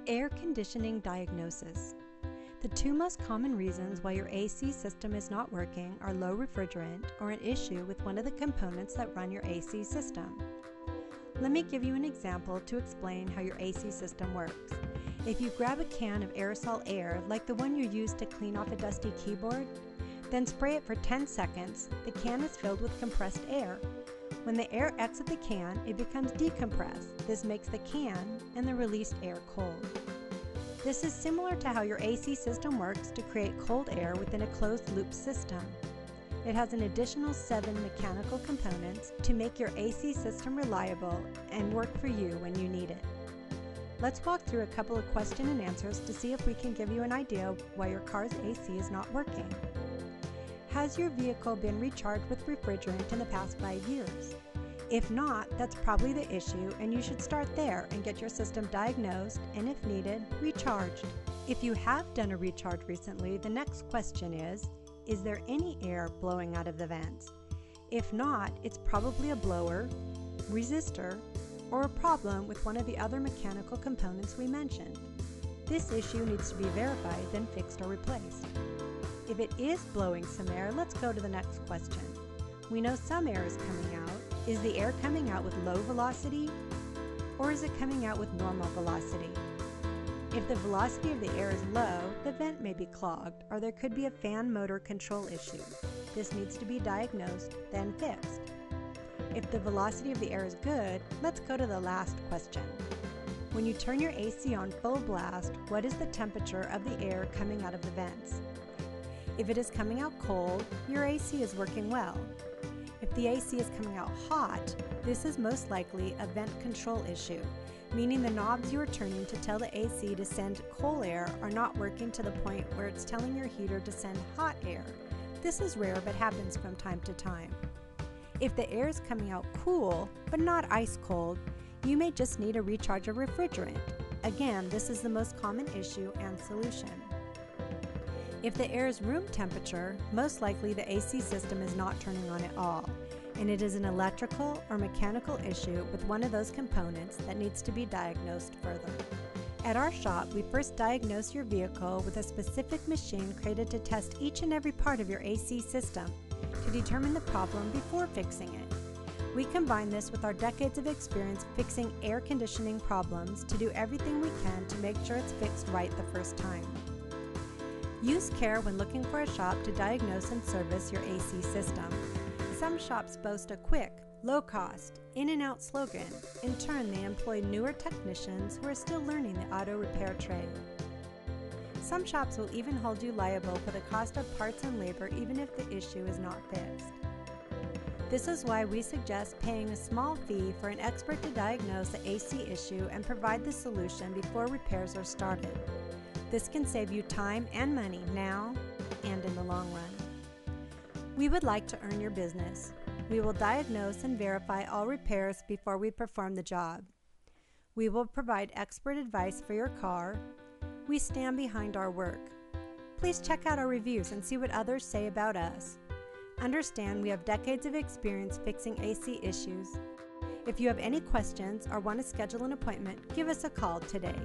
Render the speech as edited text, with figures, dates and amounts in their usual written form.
Air conditioning diagnosis. The two most common reasons why your AC system is not working are low refrigerant or an issue with one of the components that run your AC system. Let me give you an example to explain how your AC system works. If you grab a can of aerosol air like the one you use to clean off a dusty keyboard, then spray it for 10 seconds, the can is filled with compressed air. When the air exits the can, it becomes decompressed. This makes the can and the released air cold. This is similar to how your AC system works to create cold air within a closed-loop system. It has an additional 7 mechanical components to make your AC system reliable and work for you when you need it. Let's walk through a couple of question and answers to see if we can give you an idea why your car's AC is not working. Has your vehicle been recharged with refrigerant in the past 5 years? If not, that's probably the issue, and you should start there and get your system diagnosed and, if needed, recharged. If you have done a recharge recently, the next question is there any air blowing out of the vents? If not, it's probably a blower, resistor, or a problem with one of the other mechanical components we mentioned. This issue needs to be verified, then fixed or replaced. If it is blowing some air, let's go to the next question. We know some air is coming out. Is the air coming out with low velocity, or is it coming out with normal velocity? If the velocity of the air is low, the vent may be clogged, or there could be a fan motor control issue. This needs to be diagnosed, then fixed. If the velocity of the air is good, let's go to the last question. When you turn your AC on full blast, what is the temperature of the air coming out of the vents? If it is coming out cold, your AC is working well. If the AC is coming out hot, this is most likely a vent control issue, meaning the knobs you are turning to tell the AC to send cold air are not working to the point where it's telling your heater to send hot air. This is rare but happens from time to time. If the air is coming out cool, but not ice cold, you may just need a recharge of refrigerant. Again, this is the most common issue and solution. If the air is room temperature, most likely the AC system is not turning on at all, and it is an electrical or mechanical issue with one of those components that needs to be diagnosed further. At our shop, we first diagnose your vehicle with a specific machine created to test each and every part of your AC system to determine the problem before fixing it. We combine this with our decades of experience fixing air conditioning problems to do everything we can to make sure it's fixed right the first time. Use care when looking for a shop to diagnose and service your AC system. Some shops boast a quick, low-cost, in-and-out slogan. In turn, they employ newer technicians who are still learning the auto repair trade. Some shops will even hold you liable for the cost of parts and labor even if the issue is not fixed. This is why we suggest paying a small fee for an expert to diagnose the AC issue and provide the solution before repairs are started. This can save you time and money now and in the long run. We would like to earn your business. We will diagnose and verify all repairs before we perform the job. We will provide expert advice for your car. We stand behind our work. Please check out our reviews and see what others say about us. Understand we have decades of experience fixing AC issues. If you have any questions or want to schedule an appointment, give us a call today.